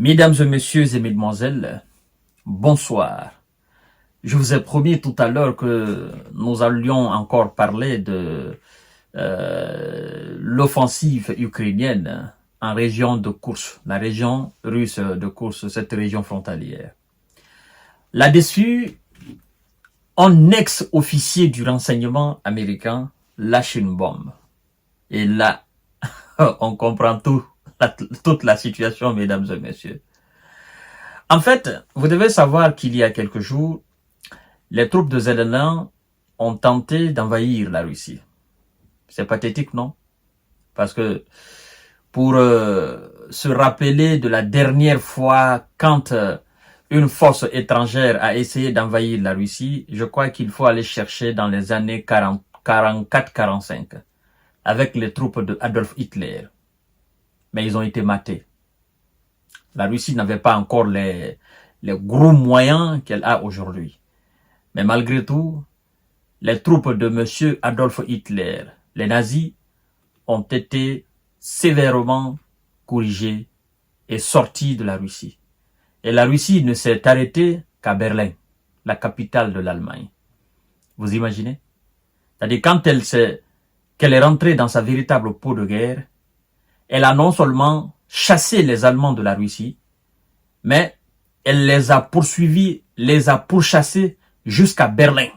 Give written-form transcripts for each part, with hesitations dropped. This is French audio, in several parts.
Mesdames et messieurs et mesdemoiselles, bonsoir. Je vous ai promis tout à l'heure que nous allions encore parler de l'offensive ukrainienne en région de Koursk, la région russe de Koursk, cette région frontalière. Là-dessus, un ex-officier du renseignement américain lâche une bombe. Et là, on comprend toute la situation, mesdames et messieurs. En fait, vous devez savoir qu'il y a quelques jours, les troupes de Zelensky ont tenté d'envahir la Russie. C'est pathétique, non? Parce que pour se rappeler de la dernière fois quand une force étrangère a essayé d'envahir la Russie, je crois qu'il faut aller chercher dans les années 44-45 avec les troupes de Adolf Hitler. Mais ils ont été matés. La Russie n'avait pas encore les gros moyens qu'elle a aujourd'hui. Mais malgré tout, les troupes de M. Adolf Hitler, les nazis, ont été sévèrement corrigées et sorties de la Russie. Et la Russie ne s'est arrêtée qu'à Berlin, la capitale de l'Allemagne. Vous imaginez? C'est-à-dire quand qu'elle est rentrée dans sa véritable peau de guerre, elle a non seulement chassé les Allemands de la Russie, mais elle les a poursuivis, les a pourchassés jusqu'à Berlin.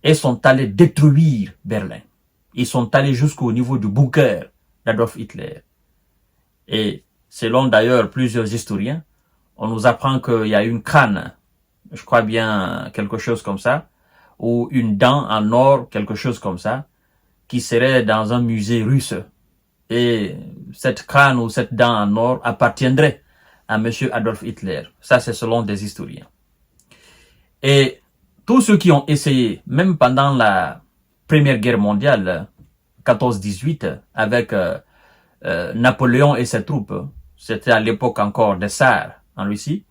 Et sont allés détruire Berlin. Ils sont allés jusqu'au niveau du bunker d'Adolf Hitler. Et selon d'ailleurs plusieurs historiens, on nous apprend qu'il y a une canne, je crois bien quelque chose comme ça, ou une dent en or, quelque chose comme ça, qui serait dans un musée russe. Et cette crâne ou cette dent en or appartiendrait à M. Adolf Hitler. Ça, c'est selon des historiens. Et tous ceux qui ont essayé, même pendant la Première Guerre mondiale, 14-18, avec Napoléon et ses troupes, c'était à l'époque encore des tsars en Russie,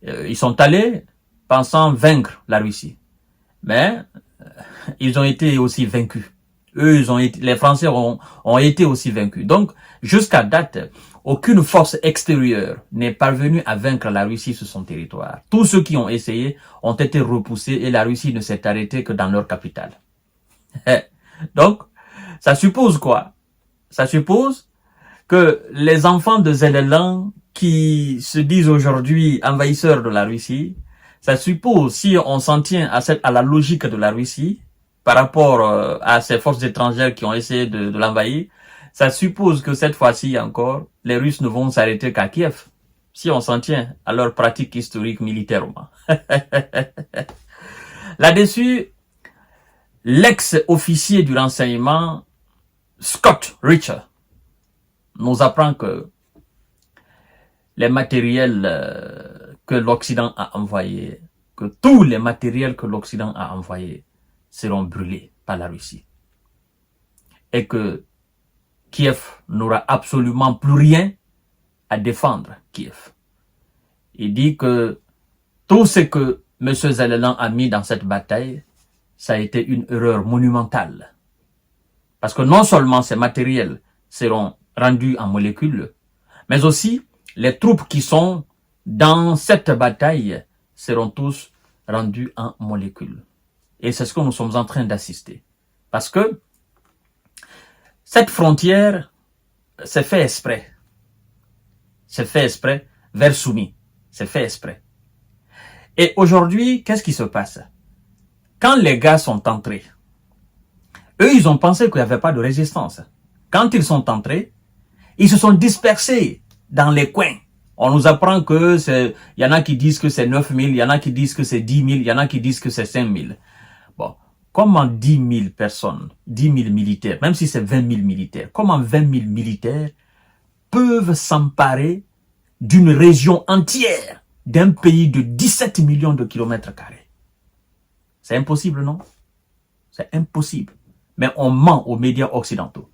ils sont allés pensant vaincre la Russie. Mais ils ont été aussi vaincus. Eux, les Français ont été aussi vaincus. Donc, jusqu'à date, aucune force extérieure n'est parvenue à vaincre la Russie sur son territoire. Tous ceux qui ont essayé ont été repoussés et la Russie ne s'est arrêtée que dans leur capitale. Donc, ça suppose quoi? Ça suppose que les enfants de Zelensky qui se disent aujourd'hui envahisseurs de la Russie, ça suppose, si on s'en tient à la logique de la Russie, par rapport à ces forces étrangères qui ont essayé de l'envahir, ça suppose que cette fois-ci encore, les Russes ne vont s'arrêter qu'à Kiev, si on s'en tient à leur pratique historique militairement. Là-dessus, l'ex-officier du renseignement, Scott Richter, nous apprend que les matériels que l'Occident a envoyés, que tous les matériels que l'Occident a envoyés seront brûlés par la Russie. Et que Kiev n'aura absolument plus rien à défendre Kiev. Il dit que tout ce que M. Zelensky a mis dans cette bataille, ça a été une erreur monumentale. Parce que non seulement ces matériels seront rendus en molécules, mais aussi les troupes qui sont dans cette bataille seront tous rendus en molécules. Et c'est ce que nous sommes en train d'assister. Parce que cette frontière, c'est fait exprès. C'est fait exprès vers Soumy. C'est fait exprès. Et aujourd'hui, qu'est-ce qui se passe? Quand les gars sont entrés, eux, ils ont pensé qu'il n'y avait pas de résistance. Quand ils sont entrés, ils se sont dispersés dans les coins. On nous apprend que il y en a qui disent que c'est 9000, il y en a qui disent que c'est 10 000, il y en a qui disent que c'est 5000. Bon, comment 10 000 personnes, 10 000 militaires, même si c'est 20 000 militaires, comment 20 000 militaires peuvent s'emparer d'une région entière, d'un pays de 17 millions de kilomètres carrés? C'est impossible, non? C'est impossible. Mais on ment aux médias occidentaux.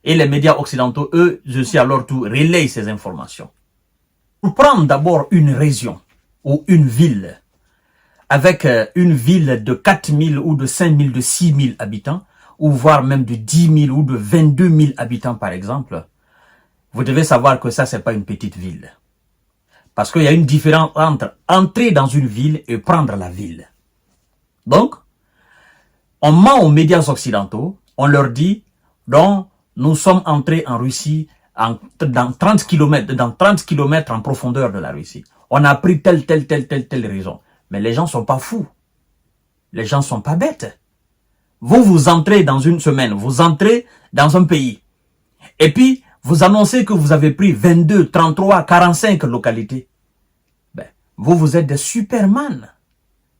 Et les médias occidentaux, eux, aussi à leur tour, relayent ces informations. Pour prendre d'abord une région ou une ville, avec une ville de 4 000 ou de 5 000, de 6 000 habitants, ou voire même de 10 000 ou de 22 000 habitants par exemple, vous devez savoir que ça, c'est pas une petite ville. Parce qu'il y a une différence entre entrer dans une ville et prendre la ville. Donc, on ment aux médias occidentaux, on leur dit, donc, nous sommes entrés en Russie dans 30 km en profondeur de la Russie. On a pris telle raison. Mais les gens sont pas fous. Les gens sont pas bêtes. Vous entrez dans une semaine, vous entrez dans un pays. Et puis, vous annoncez que vous avez pris 22, 33, 45 localités. Ben, vous êtes des Superman.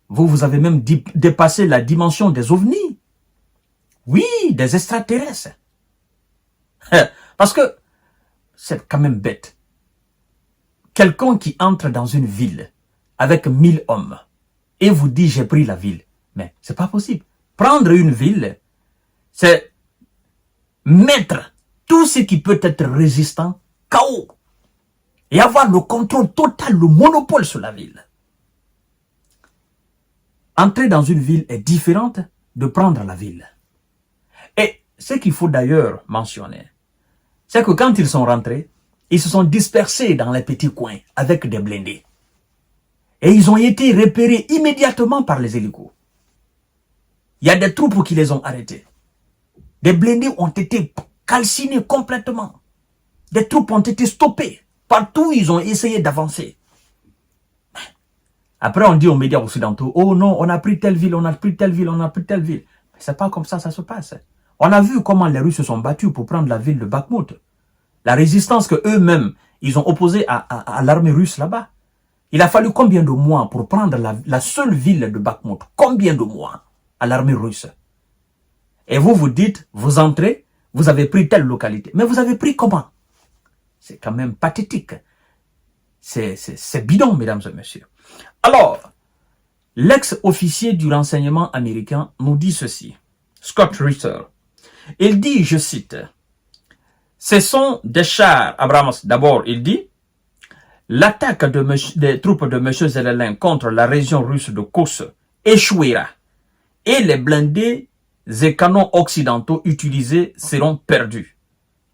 Vous avez même dépassé la dimension des ovnis. Oui, des extraterrestres. Parce que c'est quand même bête. Quelqu'un qui entre dans une ville avec 1000 hommes et vous dit j'ai pris la ville. Mais c'est pas possible. Prendre une ville, c'est mettre tout ce qui peut être résistant KO et avoir le contrôle total, le monopole sur la ville. Entrer dans une ville est différente de prendre la ville. Et ce qu'il faut d'ailleurs mentionner, c'est que quand ils sont rentrés, ils se sont dispersés dans les petits coins avec des blindés. Et ils ont été repérés immédiatement par les hélicos. Il y a des troupes qui les ont arrêtés. Des blindés ont été calcinés complètement. Des troupes ont été stoppées. Partout, ils ont essayé d'avancer. Après, on dit aux médias occidentaux, oh non, on a pris telle ville, on a pris telle ville, on a pris telle ville. Mais c'est pas comme ça se passe. On a vu comment les Russes se sont battus pour prendre la ville de Bakhmout. La résistance que eux-mêmes, ils ont opposée à l'armée russe là-bas. Il a fallu combien de mois pour prendre la seule ville de Bakhmout? Combien de mois à l'armée russe? Et vous dites, vous entrez, vous avez pris telle localité. Mais vous avez pris comment? C'est quand même pathétique. C'est bidon, mesdames et messieurs. Alors, l'ex-officier du renseignement américain nous dit ceci. Scott Ritter. Il dit, je cite, « Ce sont des chars, Abrams, d'abord, il dit, l'attaque des troupes de M. Zelensky contre la région russe de Kursk échouera et les blindés et canons occidentaux utilisés seront perdus,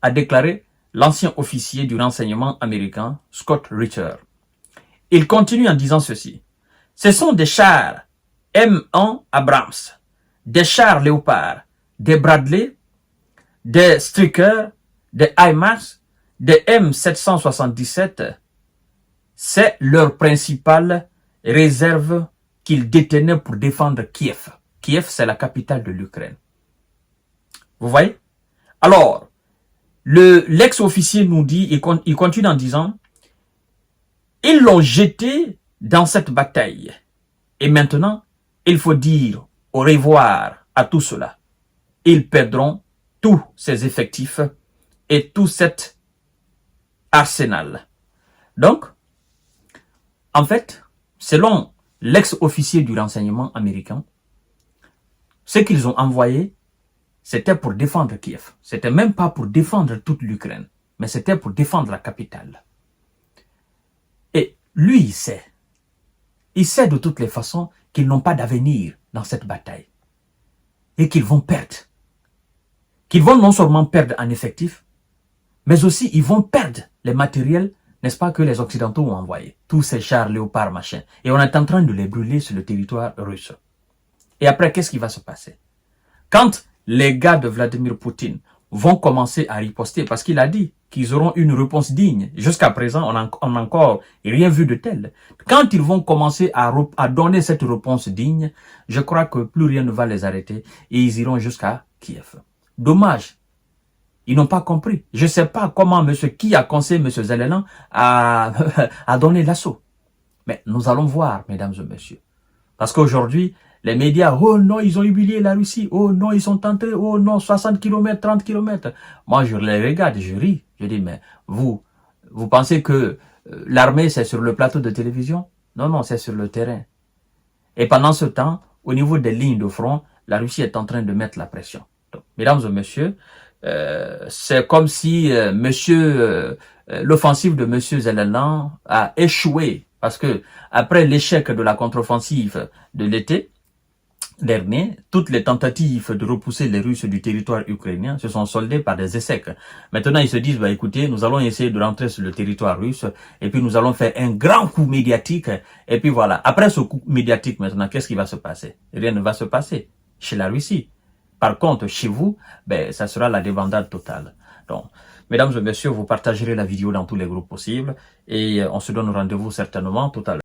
a déclaré l'ancien officier du renseignement américain Scott Ritter. Il continue en disant ceci. Ce sont des chars M1 Abrams, des chars Léopard, des Bradley, des Stryker, des HIMARS, des M777. C'est leur principale réserve qu'ils détenaient pour défendre Kiev. Kiev, c'est la capitale de l'Ukraine. Vous voyez? Alors, l'ex-officier nous dit, il continue en disant, ils l'ont jeté dans cette bataille. Et maintenant, il faut dire au revoir à tout cela. Ils perdront tous ces effectifs et tout cet arsenal. Donc, en fait, selon l'ex-officier du renseignement américain, ce qu'ils ont envoyé, c'était pour défendre Kiev. C'était même pas pour défendre toute l'Ukraine, mais c'était pour défendre la capitale. Et lui, il sait. Il sait de toutes les façons qu'ils n'ont pas d'avenir dans cette bataille. Et qu'ils vont perdre. Qu'ils vont non seulement perdre en effectif, mais aussi ils vont perdre les matériels, n'est-ce pas, que les Occidentaux ont envoyés. Tous ces chars Léopard, machin. Et on est en train de les brûler sur le territoire russe. Et après, qu'est-ce qui va se passer? Quand les gars de Vladimir Poutine vont commencer à riposter, parce qu'il a dit qu'ils auront une réponse digne. Jusqu'à présent, on n'a encore rien vu de tel. Quand ils vont commencer à donner cette réponse digne, je crois que plus rien ne va les arrêter et ils iront jusqu'à Kiev. Dommage. Ils n'ont pas compris. Je ne sais pas comment qui a conseillé M. Zelensky à donner l'assaut. Mais nous allons voir, mesdames et messieurs. Parce qu'aujourd'hui, les médias, oh non, ils ont humilié la Russie. Oh non, ils sont entrés. Oh non, 60 km, 30 km. Moi, je les regarde, je ris. Je dis, mais vous pensez que l'armée, c'est sur le plateau de télévision? Non, non, c'est sur le terrain. Et pendant ce temps, au niveau des lignes de front, la Russie est en train de mettre la pression. Donc, mesdames et messieurs, c'est comme si l'offensive de M. Zelensky a échoué. Parce que après l'échec de la contre-offensive de l'été, dernier, toutes les tentatives de repousser les Russes du territoire ukrainien se sont soldées par des échecs. Maintenant, ils se disent, bah, écoutez, nous allons essayer de rentrer sur le territoire russe et puis nous allons faire un grand coup médiatique. Et puis voilà, après ce coup médiatique, maintenant, qu'est-ce qui va se passer? Rien ne va se passer chez la Russie. Par contre, chez vous, ben, ça sera la débandade totale. Donc, mesdames et messieurs, vous partagerez la vidéo dans tous les groupes possibles et on se donne rendez-vous certainement tout à l'heure.